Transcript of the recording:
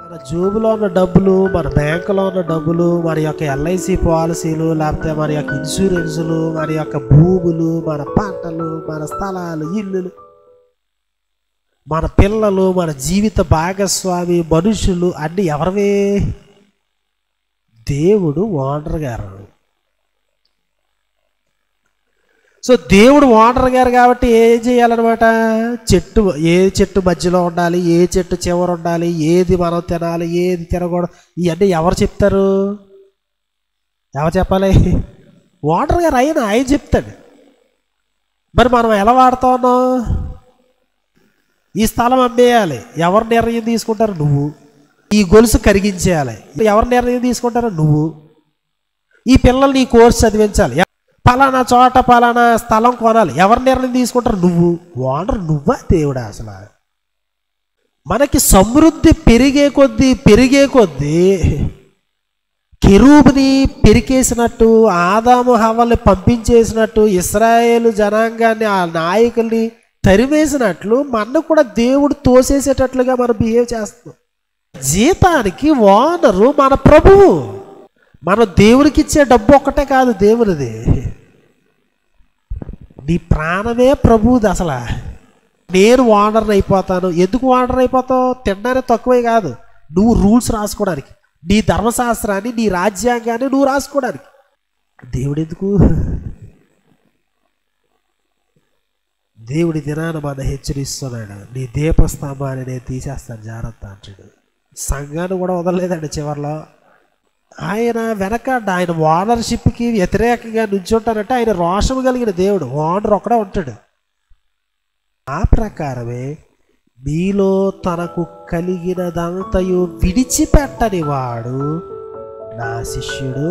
మన జోబులో ఉన్న డబ్బులు, మన బ్యాంకులో ఉన్న డబ్బులు, మన యొక్క ఎల్ఐసి పాలసీలు, లేకపోతే మన యొక్క ఇన్సూరెన్సులు, మన యొక్క భూములు, మన పంటలు, మన స్థలాలు, ఇల్లులు, మన పిల్లలు, మన జీవిత భాగస్వామి, మనుషులు అన్నీ ఎవరివే? దేవుడు ఓనర్ గారు. సో దేవుడు ఓనర్ గారు కాబట్టి ఏం చేయాలన్నమాట? ఏ చెట్టు మధ్యలో ఉండాలి, ఏ చెట్టు చివర ఉండాలి, ఏది మనం తినాలి, ఏది తినకూడదు, ఇవన్నీ ఎవరు చెప్తారు? ఎవరు చెప్పాలి? ఓనర్ గారు ఆయన చెప్తాడు. మరి మనం ఎలా వాడుతా ఉన్నాం? ఈ స్థలం అమ్మేయాలి, ఎవరు నిర్ణయం తీసుకుంటారు? నువ్వు. ఈ గొలుసు కరిగించేయాలి, ఎవరు నిర్ణయం తీసుకుంటారు? నువ్వు. ఈ పిల్లల్ని ఈ కోర్సు చదివించాలి, పలానా చోట పలానా స్థలం కొనాలి, ఎవరు నిర్ణయం తీసుకుంటారు? నువ్వు. ఓనర్ నువ్వా దేవుడా? అసలు మనకి సమృద్ధి పెరిగే కొద్దీ కెరూబుని పెరికేసినట్టు, ఆదాము హవ్వల్ని పంపించేసినట్టు, ఇశ్రాయేలు జనాంగాన్ని ఆ నాయకుల్ని తరిమేసినట్లు మనకు కూడా దేవుడు తోసేసేటట్లుగా మనం బిహేవ్ చేస్తాం. జీతానికి ఓనరు మన ప్రభువు. మనం దేవుడికి ఇచ్చే డబ్బు ఒక్కటే కాదు దేవుడిది, నీ ప్రాణమే ప్రభువుది. అసలు నేను ఓనర్ని అయిపోతాను. ఎందుకు ఓనర్ అయిపోతావు? తినడానికి తక్కువే కాదు, నువ్వు రూల్స్ రాసుకోవడానికి, నీ ధర్మశాస్త్రాన్ని, నీ రాజ్యాంగాన్ని నువ్వు రాసుకోవడానికి. దేవుడు ఎందుకు? దేవుడి దినాన మన హెచ్చరిస్తున్నాడు, నీ దీపస్తంభాన్ని నేను తీసేస్తాను జాగ్రత్త అంటాడు. సంఘాన్ని కూడా వదలలేదండి. చివరిలో ఆయన వెనకాడ ఆయన ఓనర్షిప్కి వ్యతిరేకంగా నుంచుంటానంటే ఆయన రోషం కలిగిన దేవుడు. ఓనర్ ఒక్కడే ఉంటాడు. ఆ ప్రకారమే మీలో తనకు కలిగినదంతయు విడిచిపెట్టని వాడు నా శిష్యుడు.